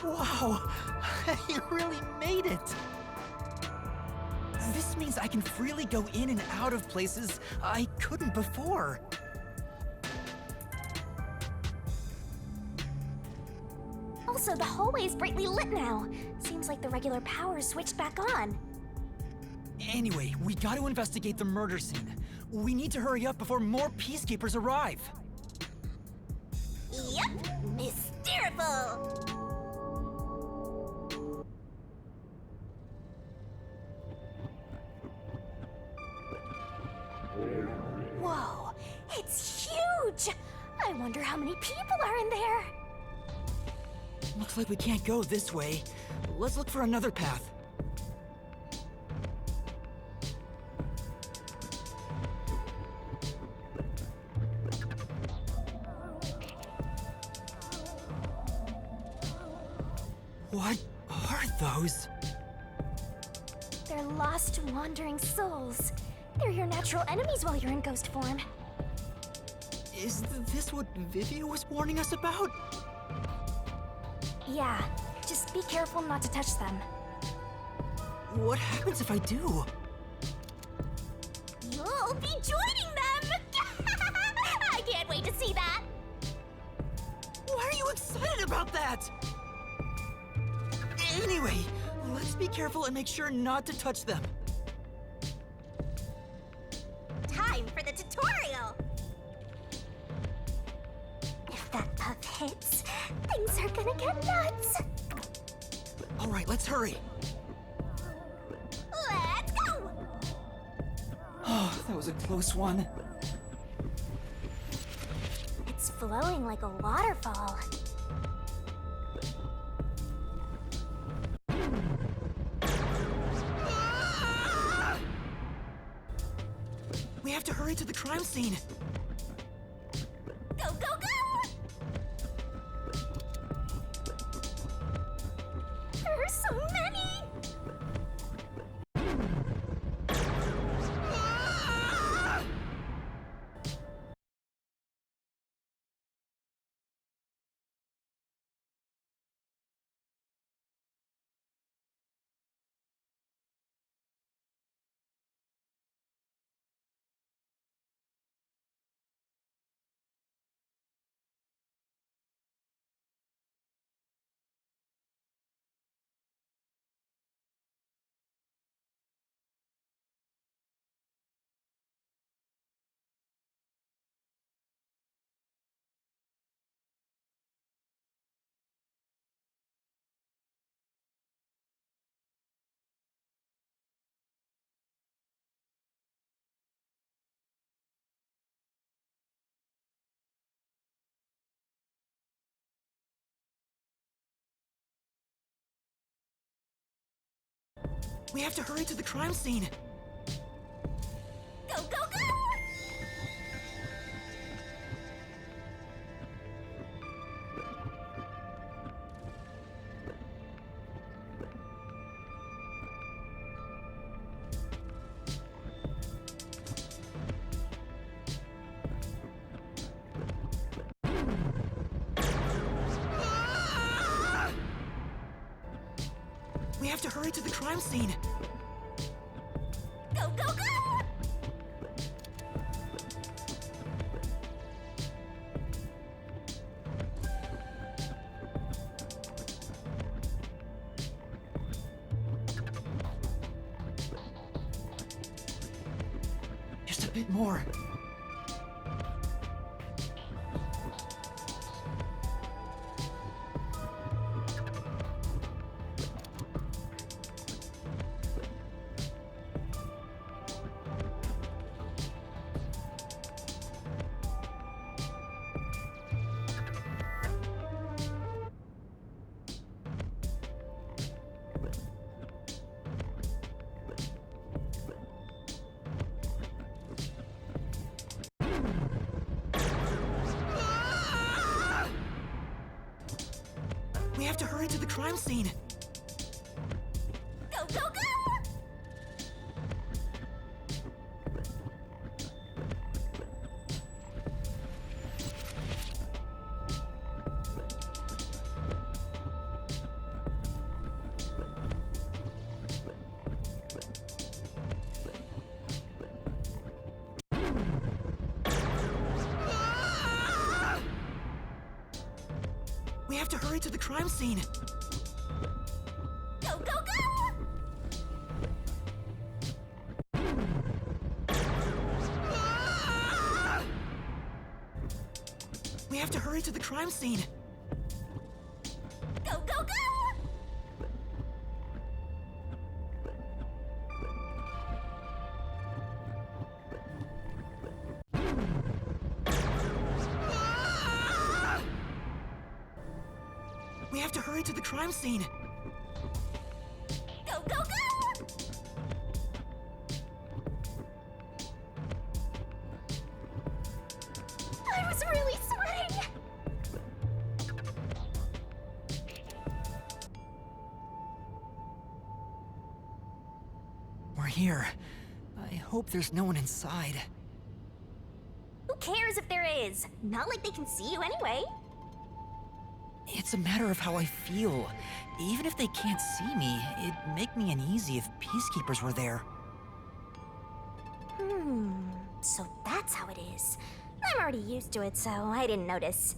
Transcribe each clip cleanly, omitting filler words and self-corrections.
Wow, you really made it! This means I can freely go in and out of places I couldn't before. Also, the hallway is brightly lit now. Seems like the regular power is switched back on. Anyway, we gotta investigate the murder scene. We need to hurry up before more peacekeepers arrive. Yep, mysteriful! Whoa, it's huge! I wonder how many people are in there. Looks like we can't go this way. Let's look for another path. What are those? They're lost, wandering souls. They're your natural enemies while you're in ghost form. Is this what Vivia was warning us about? Yeah, just be careful not to touch them. What happens if I do? You'll be joining them! I can't wait to see that! Why are you excited about that? Anyway, let's be careful and make sure not to touch them. Time for the tutorial! If that puff hits, things are gonna get nuts! Alright, let's hurry. Let's go! Oh, that was a close one. It's flowing like a waterfall. We have to hurry to the crime scene. Go, go, go! There are so many! We have to hurry to the crime scene. Go, go, go! We have to hurry to the crime scene. Go, go, go! Just a bit more. We have to hurry to the crime scene. Go, go, go! We have to hurry to the crime scene. Go, go, go! We have to hurry to the crime scene. Go, go, go! We have to hurry to the crime scene. Go, go, go! I was really sweating! We're here. I hope there's no one inside. Who cares if there is? Not like they can see you anyway. It's a matter of how I feel. Even if they can't see me, it'd make me uneasy if peacekeepers were there. So that's how it is. I'm already used to it, so I didn't notice.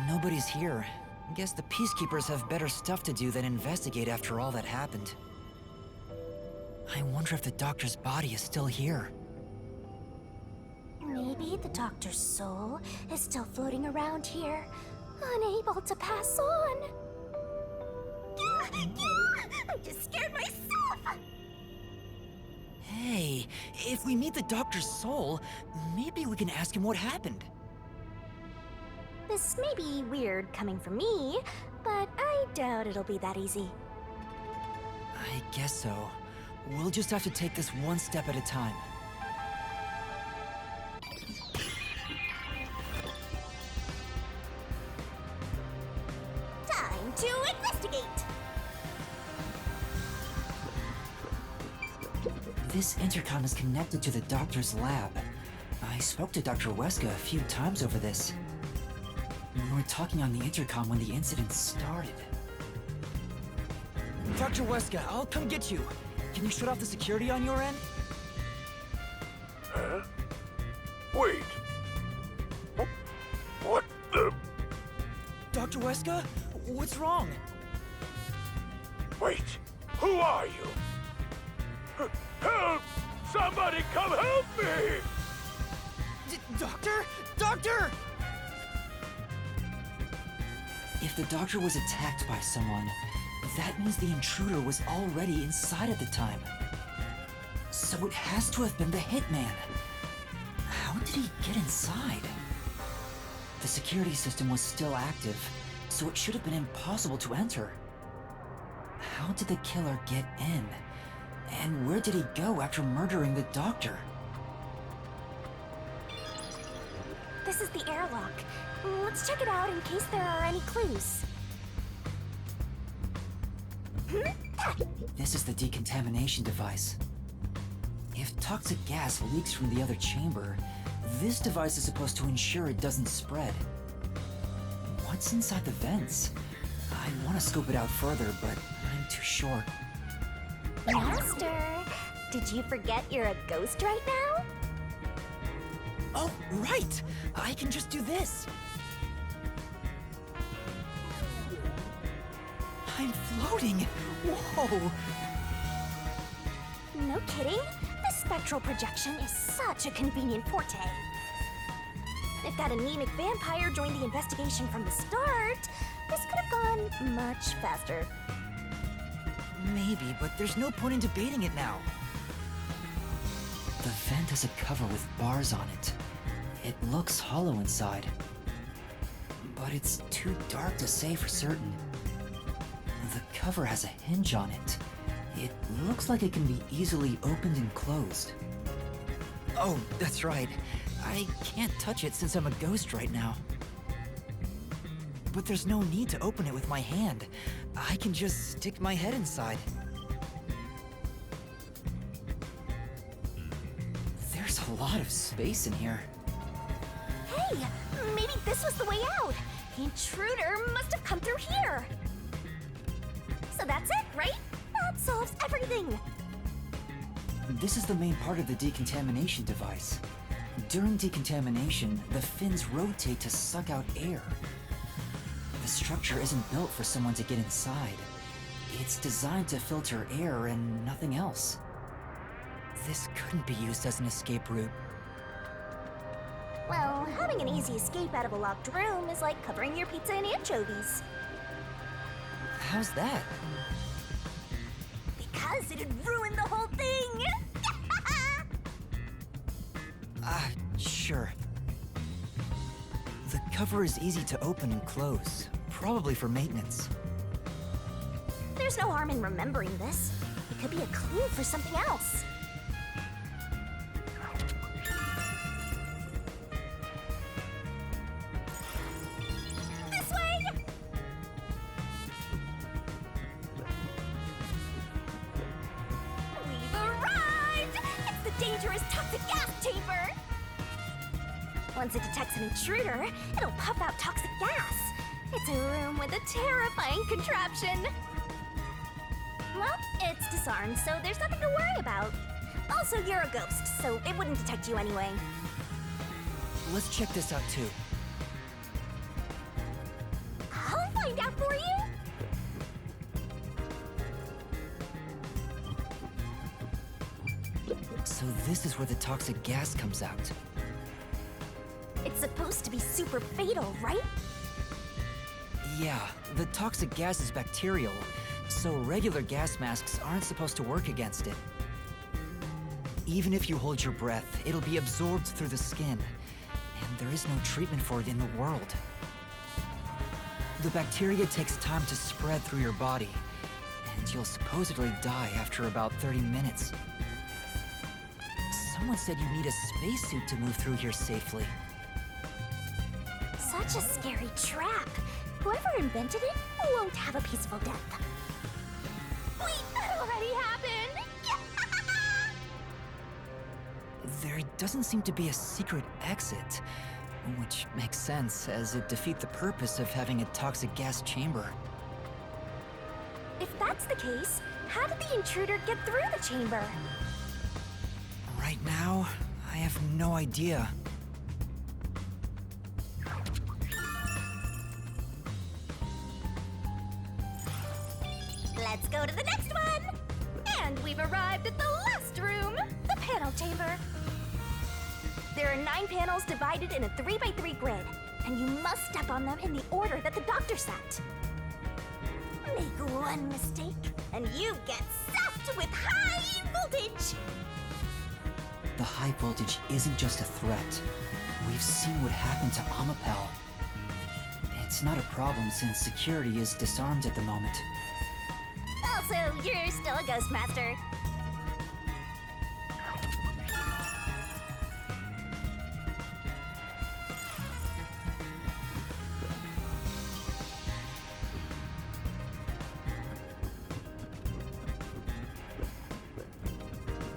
Nobody's here. Guess the peacekeepers have better stuff to do than investigate after all that happened. I wonder if the doctor's body is still here. Maybe the doctor's soul is still floating around here, unable to pass on. I just scared myself! Hey, if we meet the doctor's soul, maybe we can ask him what happened. This may be weird coming from me, but I doubt it'll be that easy. I guess so. We'll just have to take this one step at a time. Time to investigate! This intercom is connected to the doctor's lab. I spoke to Dr. Weska a few times over this. We were talking on the intercom when the incident started. Dr. Weska, I'll come get you. Can you shut off the security on your end? Huh? Wait. What the? Dr. Weska? What's wrong? Wait. Who are you? Help! Somebody come help me! Doctor? Doctor! If the doctor was attacked by someone, that means the intruder was already inside at the time. So it has to have been the hitman. How did he get inside? The security system was still active, so it should have been impossible to enter. How did the killer get in? And where did he go after murdering the doctor? This is the airlock. Let's check it out in case there are any clues. This is the decontamination device. If toxic gas leaks from the other chamber, this device is supposed to ensure it doesn't spread. What's inside the vents? I want to scope it out further, but I'm too short. Master, did you forget you're a ghost right now? Oh, right! I can just do this! I'm floating! Whoa! No kidding. This spectral projection is such a convenient forte. If that anemic vampire joined the investigation from the start, this could have gone much faster. Maybe, but there's no point in debating it now. The vent has a cover with bars on it. It looks hollow inside. But it's too dark to say for certain. The cover has a hinge on it. It looks like it can be easily opened and closed. Oh, that's right. I can't touch it since I'm a ghost right now. But there's no need to open it with my hand. I can just stick my head inside. There's a lot of space in here. Hey, maybe this was the way out. The intruder must have come through here. So that's it, right? That solves everything. This is the main part of the decontamination device. During decontamination, the fins rotate to suck out air. The structure isn't built for someone to get inside. It's designed to filter air and nothing else. This couldn't be used as an escape route. Well, having an easy escape out of a locked room is like covering your pizza in anchovies. How's that? Because it'd ruin the whole thing! Sure. The cover is easy to open and close, probably for maintenance. There's no harm in remembering this. It could be a clue for something else. This way! We've arrived! It's the dangerous toxic gas chamber! Once it detects an intruder, it'll puff out toxic gas. It's a room with a terrifying contraption. Well, it's disarmed, so there's nothing to worry about. Also, you're a ghost, so it wouldn't detect you anyway. Let's check this out too. I'll find out for you! So this is where the toxic gas comes out. It's supposed to be super fatal, right? Yeah, the toxic gas is bacterial, so regular gas masks aren't supposed to work against it. Even if you hold your breath, it'll be absorbed through the skin, and there is no treatment for it in the world. The bacteria takes time to spread through your body, and you'll supposedly die after about 30 minutes. Someone said you need a spacesuit to move through here safely. Such a scary trap. Whoever invented it won't have a peaceful death. Wait, that already happened! There doesn't seem to be a secret exit, which makes sense, as it defeats the purpose of having a toxic gas chamber. If that's the case, how did the intruder get through the chamber? Right now, I have no idea. Let's go to the next one! And we've arrived at the last room, the panel chamber. There are 9 panels divided in a 3x3 grid, and you must step on them in the order that the doctor set. Make one mistake, and you get zapped with high voltage! The high voltage isn't just a threat. We've seen what happened to Amapel. It's not a problem since security is disarmed at the moment. Also, you're still a ghost master.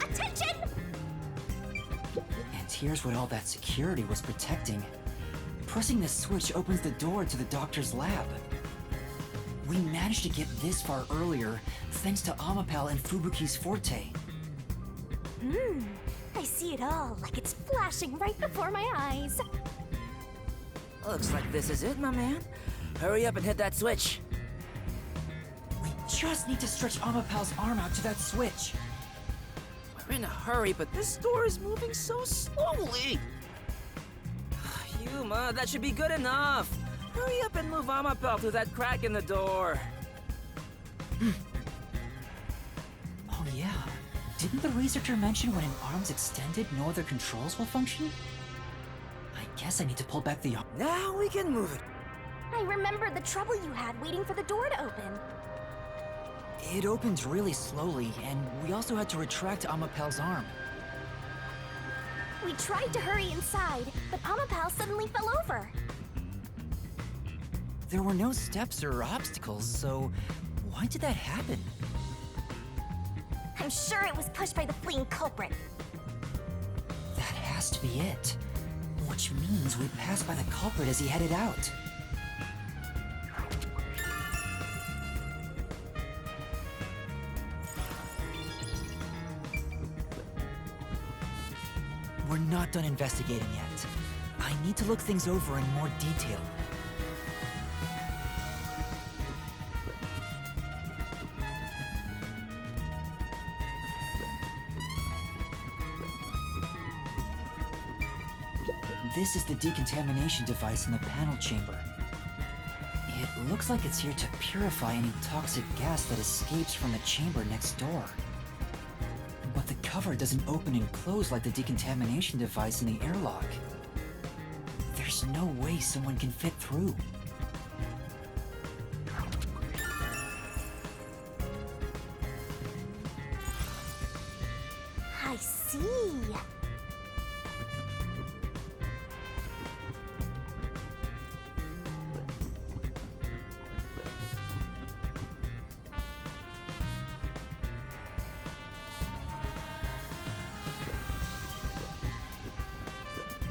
Attention! And here's what all that security was protecting. Pressing this switch opens the door to the doctor's lab. We managed to get this far earlier, thanks to Amapel and Fubuki's forte. I see it all like it's flashing right before my eyes. Looks like this is it, my man. Hurry up and hit that switch. We just need to stretch Amapel's arm out to that switch. We're in a hurry, but this door is moving so slowly. Yuma, that should be good enough. Hurry up and move Amapel through that crack in the door. Oh yeah, didn't the researcher mention when an arm's extended, no other controls will function? I guess I need to pull back the arm. Now we can move it. I remember the trouble you had waiting for the door to open. It opened really slowly, and we also had to retract Amapel's arm. We tried to hurry inside, but Amapel suddenly fell over. There were no steps or obstacles, so why did that happen? I'm sure it was pushed by the fleeing culprit. That has to be it. Which means we passed by the culprit as he headed out. we're not done investigating yet. I need to look things over in more detail. This is the decontamination device in the panel chamber. It looks like it's here to purify any toxic gas that escapes from the chamber next door. But the cover doesn't open and close like the decontamination device in the airlock. There's no way someone can fit through. I see.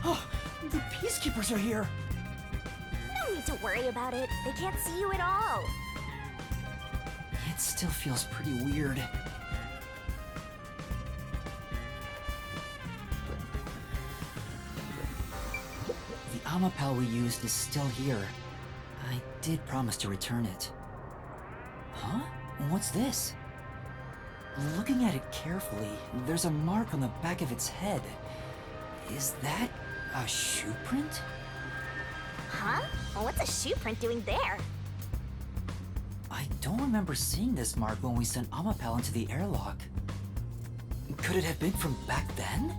Oh, the peacekeepers are here! No need to worry about it. They can't see you at all. It still feels pretty weird. The Amapel we used is still here. I did promise to return it. Huh? What's this? Looking at it carefully, there's a mark on the back of its head. Is that a shoe print? Huh? Well, what's a shoe print doing there? I don't remember seeing this mark when we sent Amapel into the airlock. Could it have been from back then?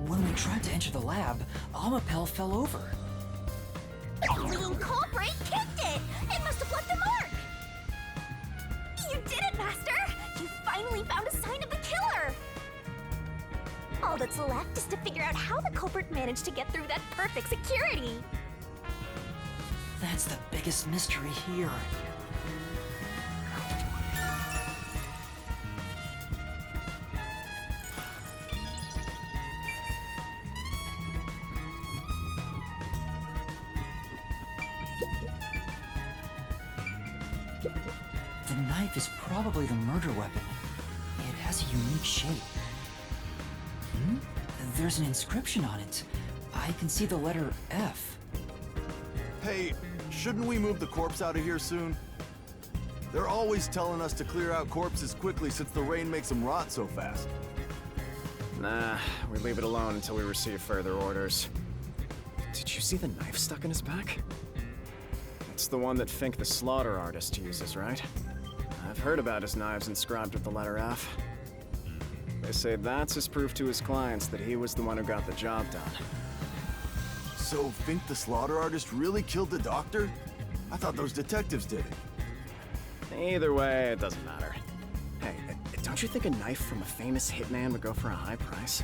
When we tried to enter the lab, Amapel fell over. The fleeing culprit kicked it! It must have left a mark! You did it, Master! You finally found a sign of the killer! All that's left is to figure out how the culprit managed to get through that perfect security! That's the biggest mystery here. The knife is probably the murder weapon. It has a unique shape. There's an inscription on it. I can see the letter F. Hey, shouldn't we move the corpse out of here soon? They're always telling us to clear out corpses quickly since the rain makes them rot so fast. Nah, we leave it alone until we receive further orders. Did you see the knife stuck in his back? It's the one that Fink the slaughter artist uses, right? I've heard about his knives inscribed with the letter F. They say that's his proof to his clients that he was the one who got the job done. So Fink the slaughter artist really killed the doctor? I thought those detectives did it. Either way, it doesn't matter. Hey, don't you think a knife from a famous hitman would go for a high price?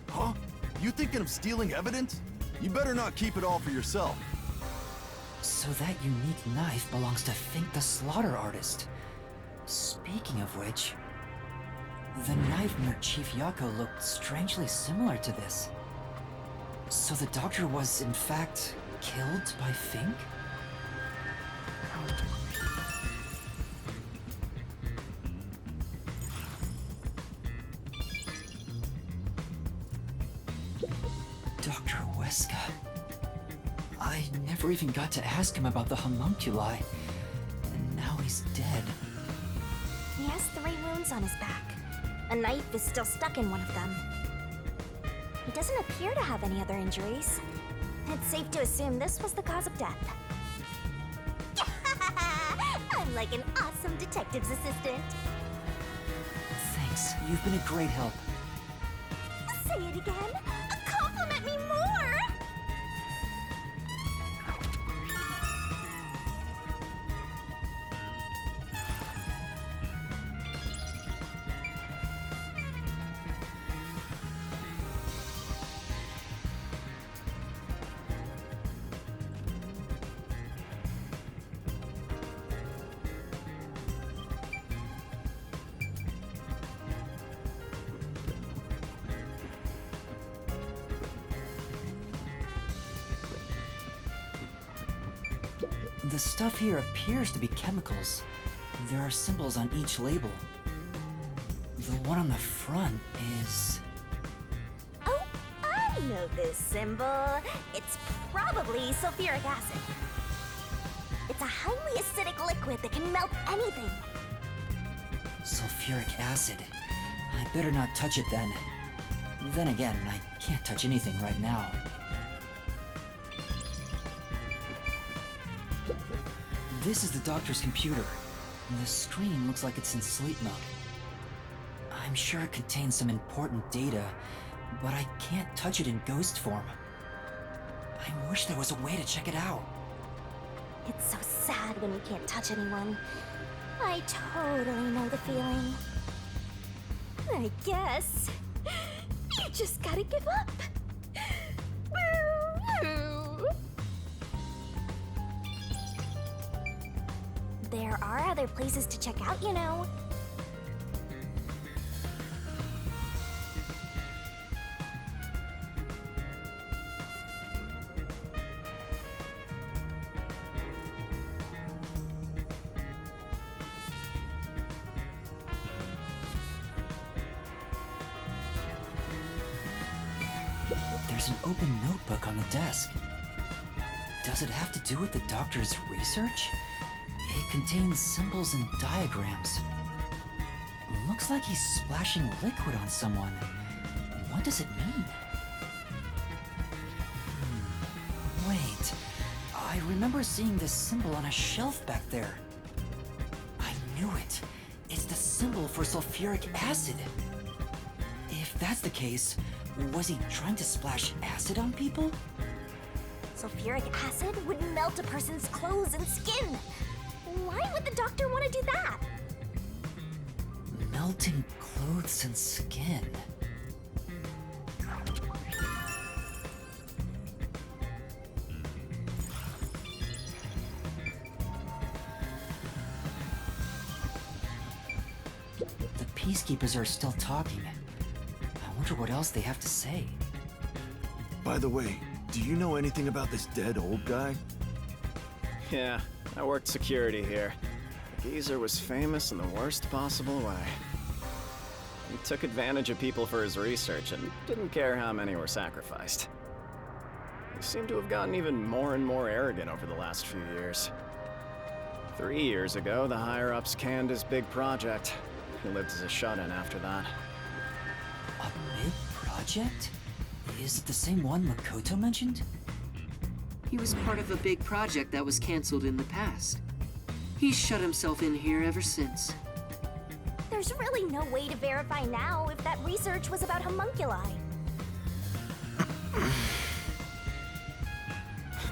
Huh? You thinking of stealing evidence? You better not keep it all for yourself. So that unique knife belongs to Fink the slaughter artist. Speaking of which, the knife near Chief Yako looked strangely similar to this. So the doctor was, in fact, killed by Fink? Dr. Weska. I never even got to ask him about the homunculi, and now he's dead. He has 3 wounds on his back. A knife is still stuck in one of them. He doesn't appear to have any other injuries. It's safe to assume this was the cause of death. I'm like an awesome detective's assistant. Thanks, you've been a great help. Say it again. Compliment me more. The stuff here appears to be chemicals. There are symbols on each label. The one on the front is I know this symbol. It's probably sulfuric acid. It's a highly acidic liquid that can melt anything. Sulfuric acid. I better not touch it then. Then again, I can't touch anything right now. This is the doctor's computer. The screen looks like it's in sleep mode. I'm sure it contains some important data, but I can't touch it in ghost form. I wish there was a way to check it out. It's so sad when you can't touch anyone. I totally know the feeling. I guess you just gotta give up. There are other places to check out, you know. There's an open notebook on the desk. Does it have to do with the doctor's research? It contains symbols and diagrams. Looks like he's splashing liquid on someone. What does it mean? Wait, I remember seeing this symbol on a shelf back there. I knew it. It's the symbol for sulfuric acid. If that's the case, was he trying to splash acid on people? Sulfuric acid would melt a person's clothes and skin. Why would the doctor want to do that? Melting clothes and skin. The peacekeepers are still talking. I wonder what else they have to say. By the way, do you know anything about this dead old guy? Yeah, I worked security here. The geezer was famous in the worst possible way. He took advantage of people for his research and didn't care how many were sacrificed. He seemed to have gotten even more and more arrogant over the last few years. 3 years ago, the higher-ups canned his big project. He lived as a shut-in after that. A big project? Is it the same one Makoto mentioned? He was part of a big project that was canceled in the past. He's shut himself in here ever since. There's really no way to verify now if that research was about homunculi.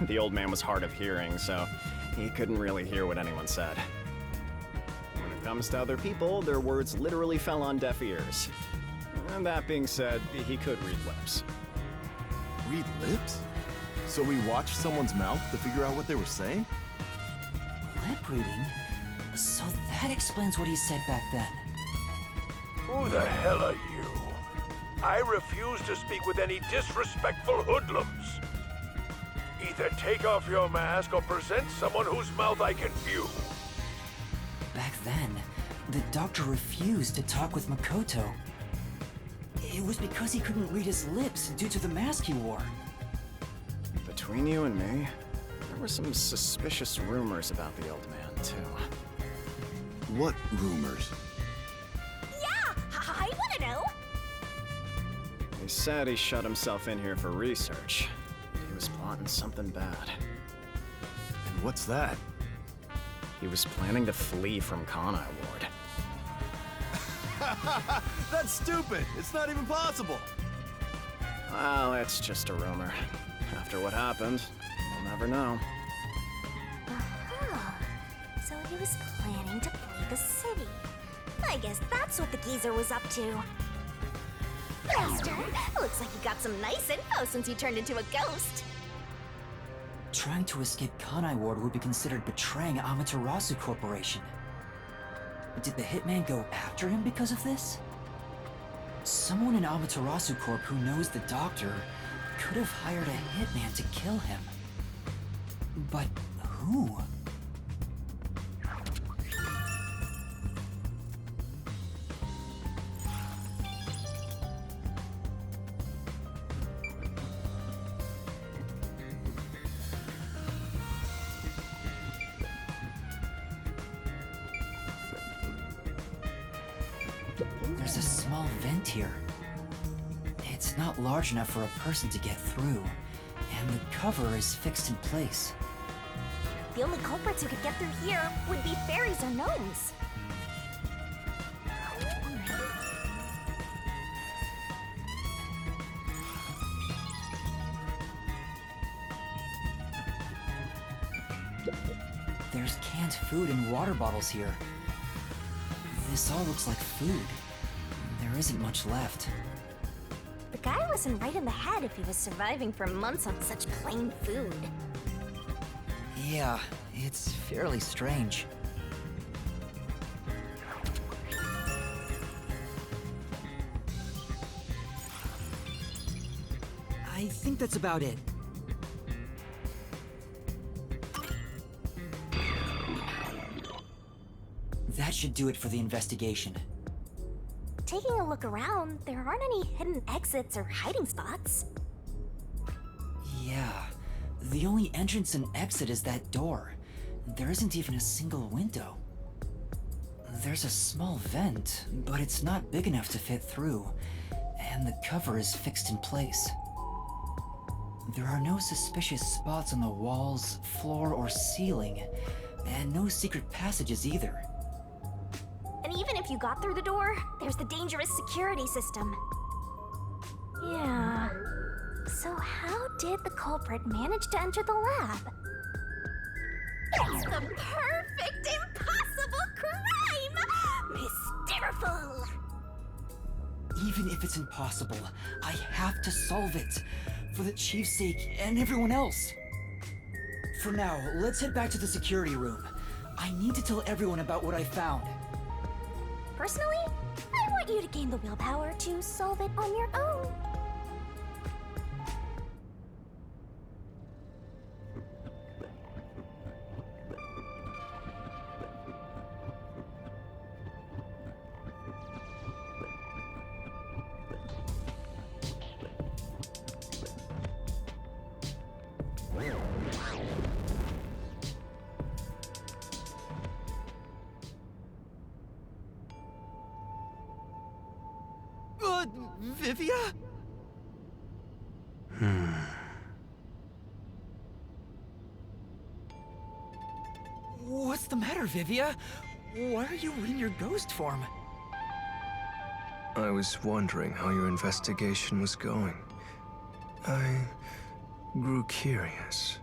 The old man was hard of hearing, so he couldn't really hear what anyone said. When it comes to other people, their words literally fell on deaf ears. And that being said, he could read lips. Read lips? So we watched someone's mouth to figure out what they were saying? Lip reading? So that explains what he said back then. Who the hell are you? I refuse to speak with any disrespectful hoodlums. Either take off your mask or present someone whose mouth I can view. Back then, the doctor refused to talk with Makoto. It was because he couldn't read his lips due to the mask he wore. Between you and me, there were some suspicious rumors about the old man, too. What rumors? Yeah, I want to know. He said he shut himself in here for research. He was plotting something bad. And what's that? He was planning to flee from Kanai Ward. That's stupid! It's not even possible! Well, it's just a rumor. After what happened, we'll never know. Uh-huh. So he was planning to flee the city. I guess that's what the geezer was up to. Master, looks like you got some nice info since you turned into a ghost. Trying to escape Kanai Ward would be considered betraying Amaterasu Corporation. Did the hitman go after him because of this? Someone in Amaterasu Corp who knows the doctor could have hired a hitman to kill him. But who? There's a small vent here. It's not large enough for a person to get through, and the cover is fixed in place. The only culprits who could get through here would be fairies or gnomes. There's canned food and water bottles here. This all looks like food. There isn't much left. The guy wasn't right in the head if he was surviving for months on such plain food. Yeah, it's fairly strange. I think that's about it. That should do it for the investigation. Taking a look around, there aren't any hidden exits or hiding spots. Yeah, the only entrance and exit is that door. There isn't even a single window. There's a small vent, but it's not big enough to fit through, and the cover is fixed in place. There are no suspicious spots on the walls, floor, or ceiling, and no secret passages either. And even if you got through the door, there's the dangerous security system. Yeah. So how did the culprit manage to enter the lab? It's the perfect impossible crime! Mysteriful! Even if it's impossible, I have to solve it. For the Chief's sake and everyone else. For now, let's head back to the security room. I need to tell everyone about what I found. Personally, I want you to gain the willpower to solve it on your own. Vivia? What's the matter, Vivia? Why are you in your ghost form? I was wondering how your investigation was going. I grew curious.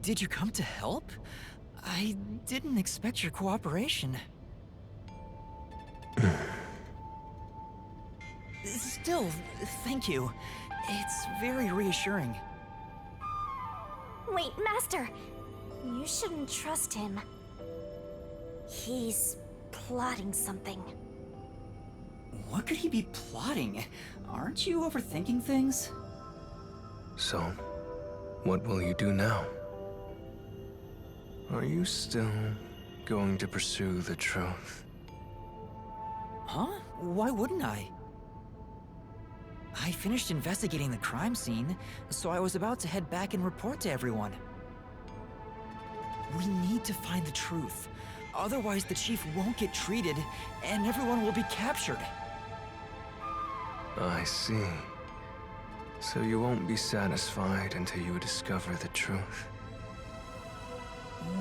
Did you come to help? I didn't expect your cooperation. Still, thank you. It's very reassuring. Wait, Master! You shouldn't trust him. He's plotting something. What could he be plotting? Aren't you overthinking things? So, what will you do now? Are you still going to pursue the truth? Huh? Why wouldn't I? I finished investigating the crime scene, so I was about to head back and report to everyone. We need to find the truth. Otherwise, the Chief won't get treated, and everyone will be captured. I see. So you won't be satisfied until you discover the truth.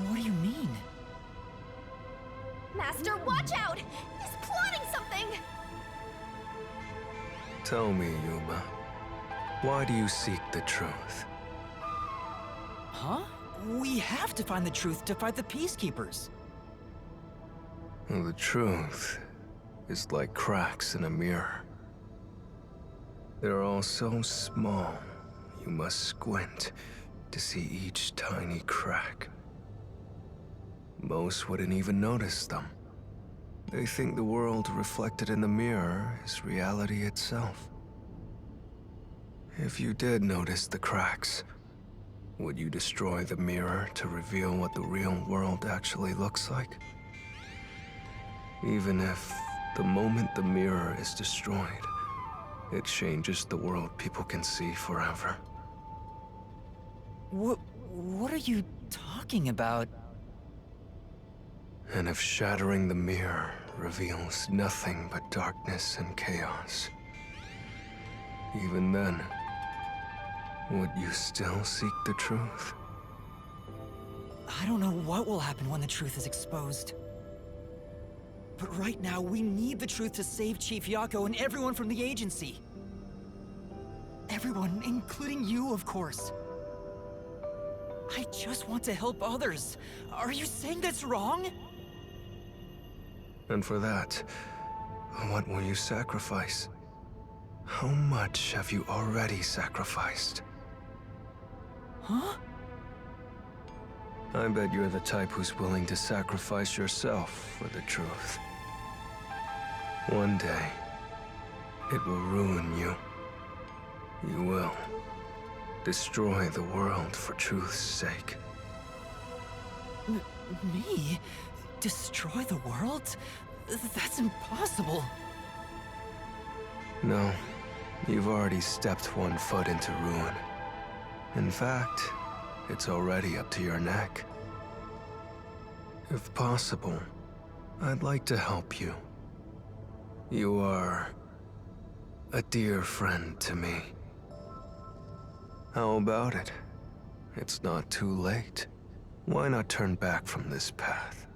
What do you mean? Master, watch out! He's plotting something! Tell me, Yuma, why do you seek the truth? Huh? We have to find the truth to fight the Peacekeepers. Well, the truth is like cracks in a mirror. They're all so small, you must squint to see each tiny crack. Most wouldn't even notice them. They think the world reflected in the mirror is reality itself. If you did notice the cracks, would you destroy the mirror to reveal what the real world actually looks like? Even if, the moment the mirror is destroyed, it changes the world people can see forever. What are you talking about? And if shattering the mirror reveals nothing but darkness and chaos. Even then, would you still seek the truth? I don't know what will happen when the truth is exposed. But right now, we need the truth to save Chief Yako and everyone from the agency. Everyone, including you, of course. I just want to help others. Are you saying that's wrong? And for that, what will you sacrifice? How much have you already sacrificed? Huh? I bet you're the type who's willing to sacrifice yourself for the truth. One day, it will ruin you. You will destroy the world for truth's sake. Me? Destroy the world? That's impossible. No, you've already stepped one foot into ruin. In fact, it's already up to your neck. If possible, I'd like to help you. You are a dear friend to me. How about it? It's not too late. Why not turn back from this path?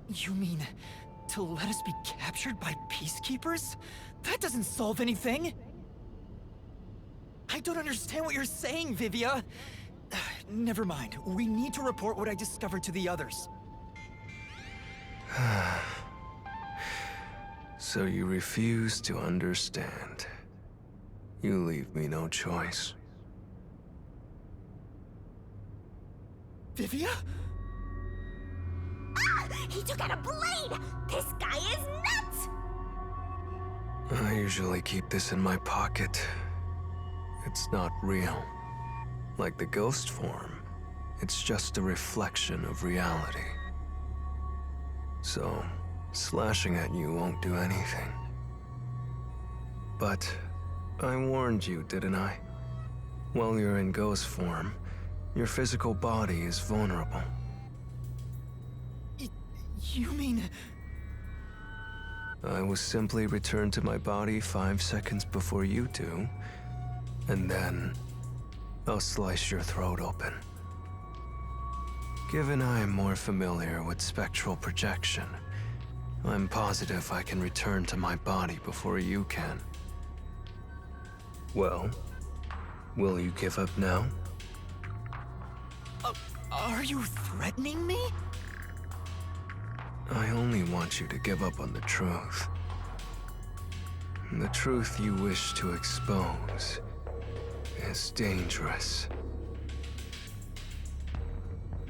You mean to let us be captured by peacekeepers? That doesn't solve anything! I don't understand what you're saying, Vivia! Never mind. We need to report what I discovered to the others. So you refuse to understand. You leave me no choice. Vivia? Ah! He took out a blade! This guy is nuts! I usually keep this in my pocket. It's not real. Like the ghost form, it's just a reflection of reality. So, slashing at you won't do anything. But I warned you, didn't I? While you're in ghost form, your physical body is vulnerable. You mean... I will simply return to my body 5 seconds before you do, and then I'll slice your throat open. Given I am more familiar with spectral projection, I'm positive I can return to my body before you can. Well, will you give up now? Are you threatening me? I only want you to give up on the truth. The truth you wish to expose is dangerous.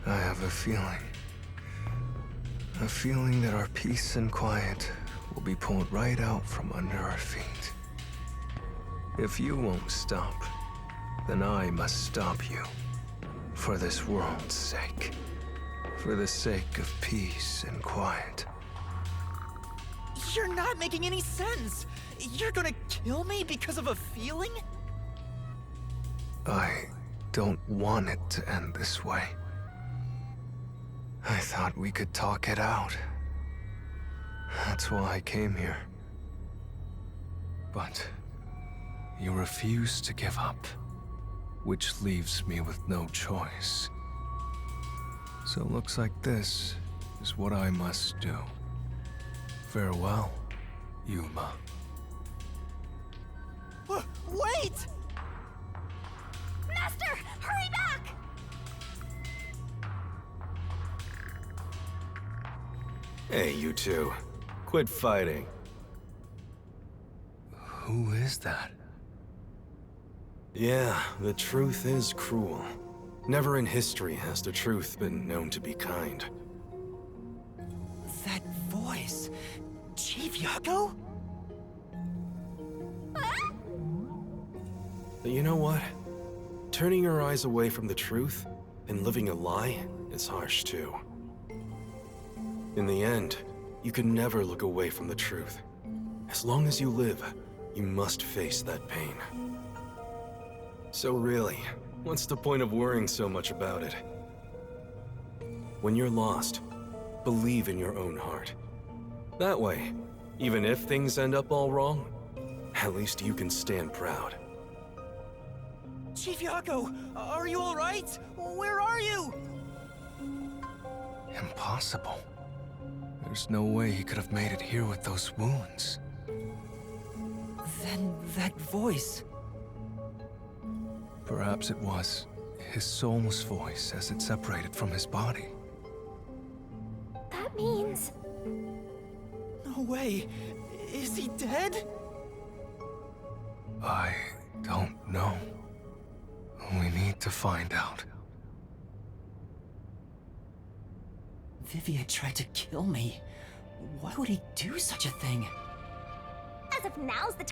I have a feeling that our peace and quiet will be pulled right out from under our feet. If you won't stop, then I must stop you. For this world's sake. For the sake of peace and quiet. You're not making any sense! You're gonna kill me because of a feeling? I don't want it to end this way. I thought we could talk it out. That's why I came here. But you refuse to give up, which leaves me with no choice. So looks like this is what I must do. Farewell, Yuma. Wait! Master, hurry back! Hey, you two. Quit fighting. Who is that? Yeah, the truth is cruel. Never in history has the truth been known to be kind. That voice... Chief Yako? But you know what? Turning your eyes away from the truth and living a lie is harsh too. In the end, you can never look away from the truth. As long as you live, you must face that pain. So really, what's the point of worrying so much about it? When you're lost, believe in your own heart. That way, even if things end up all wrong, at least you can stand proud. Chief Yako, are you alright? Where are you? Impossible. There's no way he could have made it here with those wounds. Then that voice. Perhaps it was his soul's voice as it separated from his body. That means... No way. Is he dead? I don't know. We need to find out. Vivia tried to kill me. Why would he do such a thing? As if now's the